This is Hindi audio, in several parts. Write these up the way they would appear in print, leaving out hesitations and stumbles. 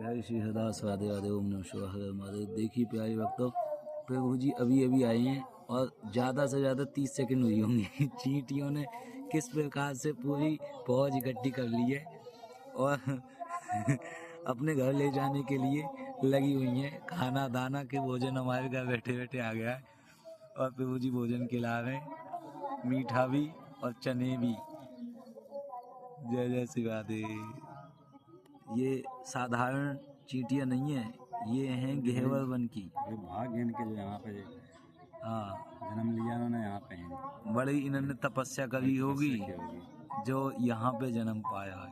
प्यारी श्री हरदास राधे राधे ओम नमः शिवाय हर महादेव। देखिए प्यारे भक्तों, प्रभु जी अभी अभी आए हैं और ज़्यादा से ज़्यादा 30 सेकंड हुई होंगी। चींटियों ने किस प्रकार से पूरी फौज इकट्ठी कर ली है और अपने घर ले जाने के लिए लगी हुई हैं। खाना दाना के भोजन हमारे घर बैठे बैठे आ गया है और प्रभु जी भोजन खिला रहे हैं, मीठा भी और चने भी। जय जय श्री राधे। ये साधारण चींटियां नहीं है, ये हैं घेवर वन की। ये भाग हैं इनके जो यहाँ पे हाँ, जन्म लिया उन्होंने, यहाँ पे हैं। बड़ी इन्होंने तपस्या करी होगी जो यहाँ पे जन्म पाया है।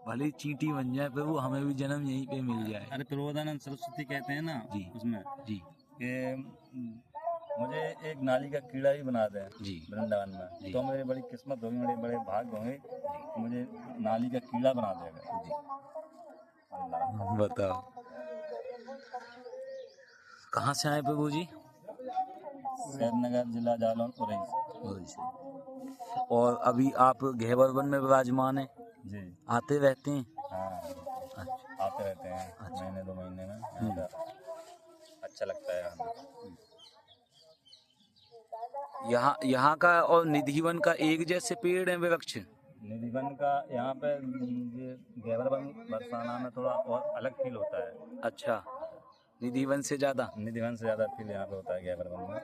भले ही चींटी बन जाए प्रभु, हमें भी जन्म यहीं पे मिल जाए। अरे प्रबोधानंद सरस्वती कहते हैं ना जी उसमें जी कि मुझे एक नाली का कीड़ा ही बना दें जी वृंदावन में, तो मेरी बड़ी किस्मत होगी, बड़े बड़े भाग होंगे, मुझे नाली का कीड़ा बना देगा जी। अल्लाह। बताओ कहाँ से आए प्रभु जी? सैदनगर जिला जालौन उरई। और अभी आप घेवर वन में विराजमान हैं? जी आते रहते हैं? हाँ, अच्छा, आते रहते हैं महीने 2 महीने में। यहाँ का अच्छा लगता है यहाँ का और निधिवन का एक जैसे पेड़ है वृक्ष? निधिवन का यहाँ पे ये घेवर वन बरसाना में थोड़ा और अलग फील होता है। अच्छा, निधिवन से ज़्यादा? निधिवन से ज़्यादा फील यहाँ पे होता है घेवर वन में।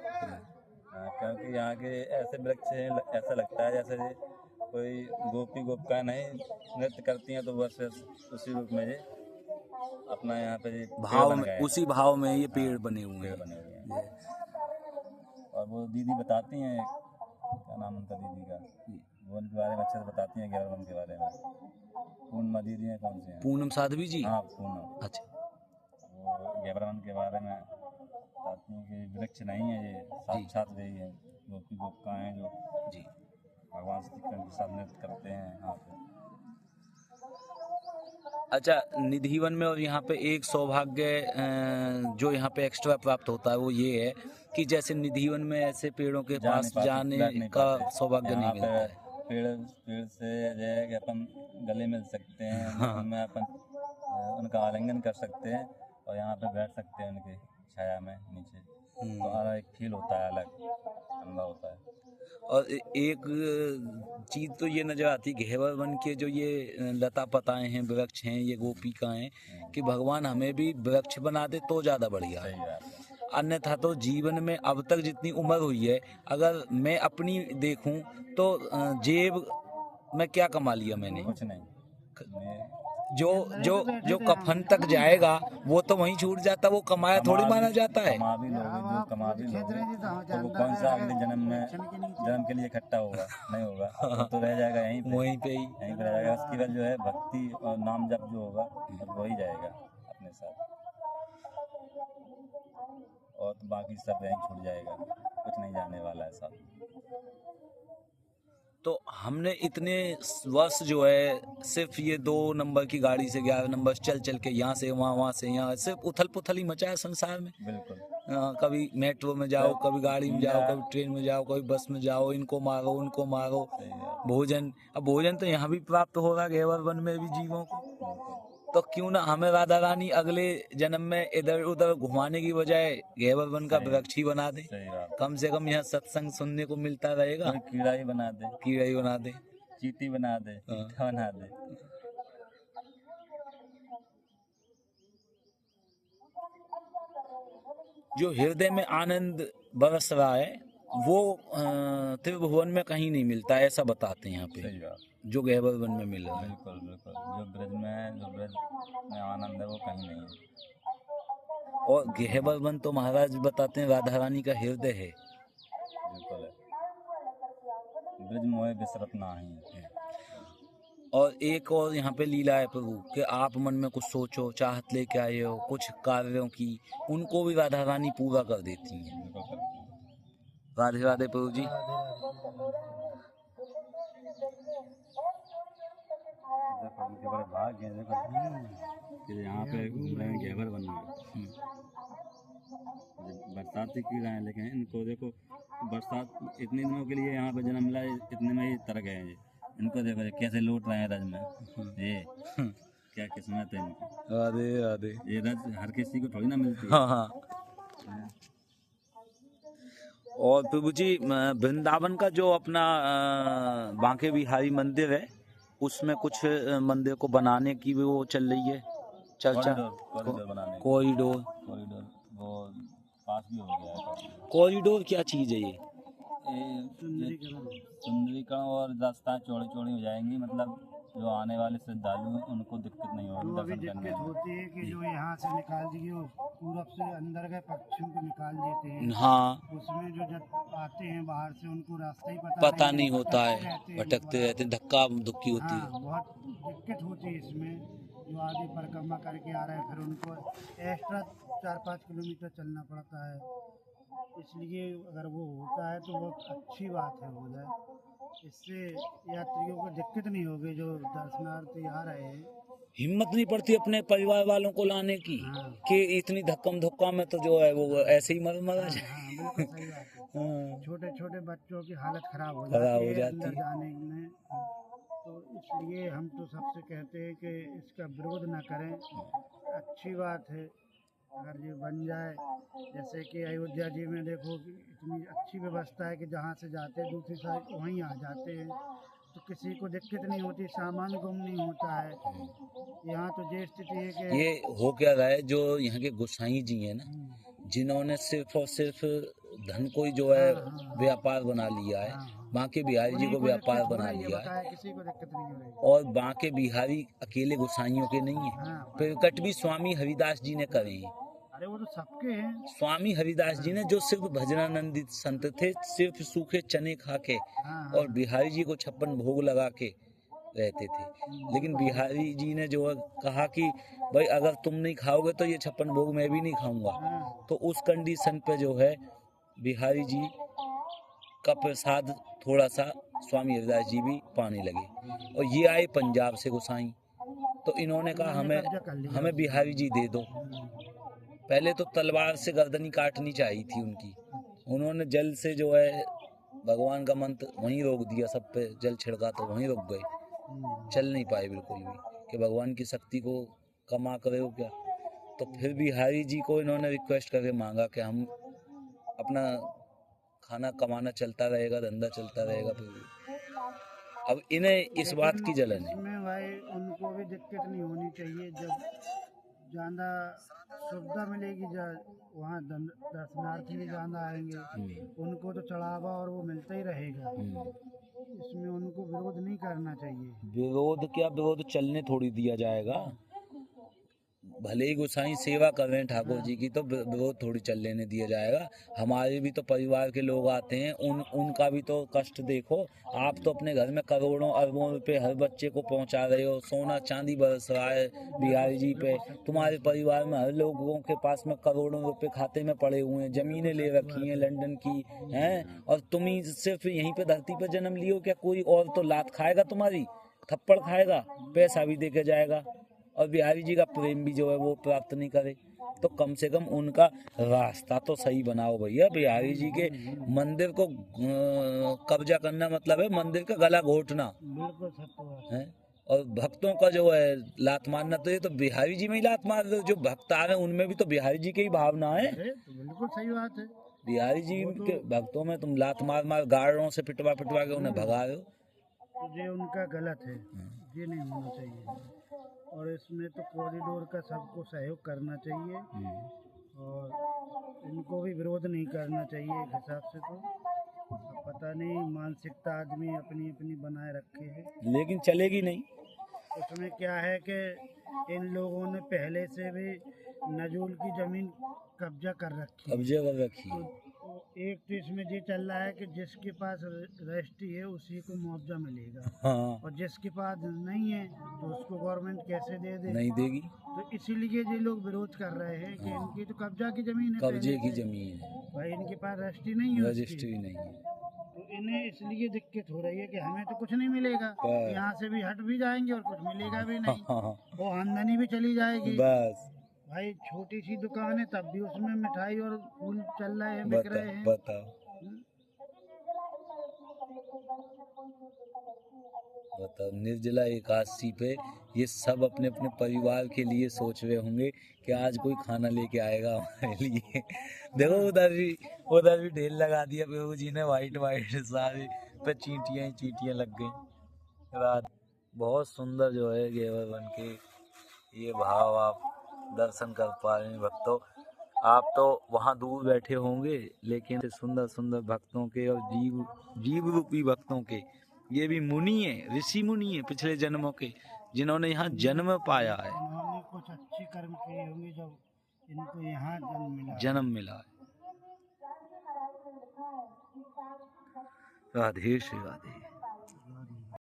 क्योंकि यहाँ के ऐसे वृक्ष हैं, ऐसा लगता है जैसे कोई गोपी गोपिका नहीं नृत्य करती हैं, तो बस उसी रूप में ये अपना यहाँ पे ये भाव में, उसी भाव में ये पेड़ बने हुए हैं। बने हुए हैं। और वो दीदी बताती हैं, क्या नाम उनका दीदी का, वो उनके बारे में अच्छे से बताती हैं घेवर वन के बारे में। पूर्णिमा दीदी हैं, कौन सी हैं? पूनम साध्वी जी? हाँ पूनम। अच्छा, वो घेवर वन के बारे में बताती हैं कि वृक्ष नहीं है ये, साक्षात यही है, गोपी गोपिका हैं जो जी भगवान श्री कृष्ण के साथ नृत्य करते हैं यहाँ पे। अच्छा, निधिवन में और यहाँ पे एक सौभाग्य जो यहाँ पे एक्स्ट्रा प्राप्त होता है वो ये है कि जैसे निधिवन में ऐसे पेड़ों के पास जाने का सौभाग्य नहीं मिलता है। पेड़ से जो है कि अपन गले मिल सकते हैं, हाँ। उनमें अपन उनका आलिंगन कर सकते हैं और यहाँ पे बैठ सकते हैं उनकी छाया में नीचे। तो हमारा एक फील होता है, अलग अनुभव होता है। और एक चीज़ तो ये नजर आती है घेवर वन के जो ये लता पताएं हैं, वृक्ष हैं, ये गोपिकाएं हैं कि भगवान हमें भी वृक्ष बना दे तो ज़्यादा बढ़िया है। सही बात है। अन्यथा तो जीवन में अब तक जितनी उम्र हुई है, अगर मैं अपनी देखूं तो जेब में क्या कमा लिया मैंने? कुछ नहीं। जो जो जो कफन तक जाएगा वो तो वहीं छूट जाता, वो कमाया थोड़ी माना जाता है। कमा भी लोगे, जो कमा भी लोगे तो वो कौन सा अगले जन्म के लिए इकट्ठा होगा? नहीं होगा, वो तो रह जाएगा यहीं पे ही। यहीं पे रह जाएगा। उसकी वजह जो है भक्ति और नाम जप जो होगा वही जाएगा अपने साथ, और तो बाकी सब यहीं छूट जाएगा, कुछ नहीं जाने वाला है साथ। तो हमने इतने वर्ष जो है सिर्फ ये 2 नंबर की गाड़ी से 11 नंबर चल चल के यहाँ से वहाँ, वहाँ से यहाँ, सिर्फ उथल पुथल ही मचा है संसार में। बिल्कुल। कभी मेट्रो में जाओ, कभी गाड़ी में जाओ, कभी ट्रेन में जाओ, कभी बस में जाओ, इनको मारो उनको मारो। भोजन, अब भोजन तो यहाँ भी प्राप्त होगा घेवर वन में भी जीवों को, तो क्यों ना हमें राधा रानी अगले जन्म में इधर उधर घुमाने की बजाय घेवर वन का वृक्ष ही बना दे। कम से कम यहाँ सत्संग सुनने को मिलता रहेगा। कीड़ा ही बना दे, कीड़ा ही बना दे, चींटी बना दे, चींटा बना दे। जो हृदय में आनंद बरस रहा है वो त्रिभुवन में कहीं नहीं मिलता, ऐसा बताते हैं यहाँ पे, जो घेवर वन में मिल रहा है। बिल्कुल बिल्कुल, जो ब्रज में है, जो ब्रज में आनंद है वो कहीं नहीं है। और घेवर वन तो महाराज बताते हैं राधा रानी का हृदय है। बिल्कुल है, ब्रज मोहे बिसरत नाही है। और एक और यहाँ पे लीला है प्रभु कि आप मन में कुछ सोचो, चाहत लेके आए हो कुछ कार्यों की, उनको भी राधा रानी पूरा कर देती हैं। राधे राधे प्रभु जी। उनके बड़े भाग हैं, देखो यहाँ पे घूम रहे हैं घेवर वन में। बरसाती कीड़ा है, लेकिन इनको देखो बरसात इतने दिनों के लिए यहाँ पे जन्म मिला, इतने में ही तर गए हैं। इनको देखो कैसे लूट रहे हैं रज में, ये क्या किस्मत है इनकी। राधे राधे। ये रज हर किसी को थोड़ी ना मिलती है। हाँ हाँ। और प्रभु जी वृंदावन का जो अपना बांके बिहारी मंदिर है, उसमें कुछ मंदिर को बनाने की भी वो चल रही है चर्चा। कॉरिडोर बनाने कॉरिडोर। कॉरिडोर वो पास भी हो गया है। कॉरिडोर क्या चीज़ है ये? सुंदरीकरण और रास्ता चौड़ी चौड़ी हो जाएंगी, मतलब जो आने वाले श्रद्धालु हैं उनको दिक्कत नहीं होगी तो अभी दर्शन करने दिक्कत में। होती है कि जो यहाँ से निकाल दिए वो पूरब से अंदर गए पश्चिम को निकाल देते हैं। हाँ, उसमें जो जब आते हैं बाहर से उनको रास्ता ही पता नहीं होता भटकते है, रहते हैं भटकते लोग। रहते हैं, धक्का धुक्की होती हाँ, है। बहुत दिक्कत होती है इसमें। जो आगे परिक्रमा करके आ रहे हैं फिर उनको एक्स्ट्रा 4-5 किलोमीटर चलना पड़ता है। इसलिए अगर वो होता है तो बहुत अच्छी बात है हो जाए। इससे यात्रियों को दिक्कत नहीं होगी जो दर्शनार्थी आ रहे हैं। हिम्मत नहीं पड़ती अपने परिवार वालों को लाने की हाँ। कि इतनी धक्कम धुक्का में तो जो है वो ऐसे ही मरा हाँ, जाए। हाँ, बिल्कुल सही बात है। हाँ, छोटे छोटे बच्चों की हालत खराब हो खराब जाती हो है जाती अंदर है। जाने में। तो इसलिए हम तो सबसे कहते हैं कि इसका विरोध ना करें। अच्छी बात है अगर ये बन जाए। जैसे कि अयोध्या जी में देखो कि इतनी अच्छी व्यवस्था है कि जहाँ से जाते हैं दूसरी साइड वहीं आ जाते हैं, तो किसी को दिक्कत नहीं होती, सामान गुम नहीं होता है। यहाँ तो ये स्थिति है कि ये हो क्या रहा है, जो यहाँ के गोसाई जी हैं ना, जिन्होंने सिर्फ और सिर्फ धन को ही जो है व्यापार बना लिया है, बांके बिहारी जी को व्यापार बना लिया है। किसी को दिक्कत नहीं हो रही। और बांके बिहारी अकेले गोसाइयों के नहीं है, हाँ, प्रकट भी स्वामी हरिदास जी ने करे हैं। अरे वो तो सबके हैं। स्वामी हरिदास जी ने जो सिर्फ भजनानंदित संत थे, सिर्फ सूखे चने खा के हाँ, और बिहारी जी को 56 भोग लगा के रहते थे। लेकिन बिहारी जी ने जो है कहा कि भाई अगर तुम नहीं खाओगे तो ये 56 भोग मैं भी नहीं खाऊंगा। हाँ, तो उस कंडीशन पे जो है बिहारी जी का प्रसाद थोड़ा सा स्वामी हरिदास जी भी पाने लगे। और ये आए पंजाब से गोसाई, तो इन्होंने कहा उन्होंने कब्जा कर लिया। हमें बिहारी जी दे दो। पहले तो तलवार से गर्दनी काटनी चाहिए थी उनकी, उन्होंने जल से जो है भगवान का मंत्र वहीं रोक दिया, सब पे जल छिड़का तो वहीं रुक गए, चल नहीं पाए बिल्कुल भी कि भगवान की शक्ति को कमा करे हो क्या। तो फिर बिहारी जी को इन्होंने रिक्वेस्ट करके मांगा कि हम अपना खाना कमाना चलता रहेगा, धंधा चलता रहेगा। फिर अब इन्हें इस बात की जलन है। इसमें भाई उनको भी दिक्कत नहीं होनी चाहिए। जब ज़्यादा सुविधा मिलेगी वहाँ दर्शनार्थी भी ज़्यादा आएंगे, उनको तो चढ़ावा और वो मिलता ही रहेगा। इसमें उनको विरोध नहीं करना चाहिए। विरोध क्या, विरोध चलने थोड़ी दिया जाएगा। भले ही गोसाई सेवा कर रहे हैं ठाकुर जी की, तो विरोध थोड़ी चल लेने दिया जाएगा। हमारे भी तो परिवार के लोग आते हैं, उनका भी तो कष्ट देखो। आप तो अपने घर में करोड़ों अरबों रुपए हर बच्चे को पहुंचा रहे हो, सोना चांदी बरस रहा है बिहारी जी पे। तुम्हारे परिवार में हर लोगों के पास में करोड़ों रुपए खाते में पड़े हुए हैं, जमीनें ले रखी हैं लंदन की हैं, और तुम ही सिर्फ यहीं पे धरती पर जन्म लियो क्या? कोई और तो लात खाएगा, तुम्हारी थप्पड़ खाएगा, पैसा भी देके जाएगा, और बिहारी जी का प्रेम भी जो है वो प्राप्त नहीं करे। तो कम से कम उनका रास्ता तो सही बनाओ भैया। बिहारी जी के मंदिर को कब्जा करना मतलब है मंदिर का गला घोटना बिल्कुल सत्य बात है। और भक्तों का जो है लात मारना, तो ये तो बिहारी जी में ही लात मार रहे हो। जो भक्त आ रहे हैं उनमें भी तो बिहारी जी की ही भावना है। है। तो बिल्कुल सही बात है। बिहारी जी के भक्तों में तुम लात मार मार गाड़ों से पिटवा पिटवा के उन्हें भगा रहे हो। तो ये उनका गलत है, ये नहीं होना चाहिए। और इसमें तो कॉरिडोर का सबको सहयोग करना चाहिए और इनको भी विरोध नहीं करना चाहिए एक हिसाब से। तो अब पता नहीं मानसिकता आदमी अपनी अपनी बनाए रखे है, लेकिन चलेगी नहीं। उसमें क्या है कि इन लोगों ने पहले से भी नजूल की जमीन कब्जा कर रखी है। कब्जे कर रखी है। तो एक तो इसमें ये चल रहा है कि जिसके पास रजिस्ट्री है उसी को मुआवजा मिलेगा, हाँ, और जिसके पास नहीं है तो उसको गवर्नमेंट कैसे दे दे। नहीं देगी। तो इसीलिए ये लोग विरोध कर रहे हैं कि इनकी तो कब्जा की जमीन है, कब्जे पहले की से। जमीन है, भाई इनके पास रजिस्ट्री नहीं है उसकी। रजिस्ट्री नहीं है। तो इन्हें इसलिए दिक्कत हो रही है कि हमें तो कुछ नहीं मिलेगा, यहाँ से भी हट भी जाएंगे और कुछ मिलेगा भी नहीं, हाँ, वो आमदनी भी चली जाएगी। बस भाई छोटी सी दुकान है तब भी उसमें मिठाई और फूल चल रहे हैं, बिक रहे हैं। बताओ। मतलब निर्जला एकादशी पे ये सब अपने अपने परिवार के लिए सोच रहे होंगे कि आज कोई खाना लेके आएगा हमारे लिए। देखो उधर भी ढेर लगा दिया प्रभु जी ने, वाइट वाइट सारे पे चींटियां ही चींटियां लग गई रात। बहुत सुंदर जो है घेवर बन के ये भाव आप दर्शन कर पा रहे हैं भक्तों। आप तो वहाँ दूर बैठे होंगे, लेकिन सुंदर सुंदर भक्तों के और जीव रूपी भक्तों के, ये भी मुनि है, ऋषि मुनि है पिछले जन्मों के, जिन्होंने यहाँ जन्म पाया है, इन्होंने कुछ अच्छे कर्म किए होंगे जब इनको यहाँ जन्म मिला है। जन्म मिला है। राधे श्री राधे।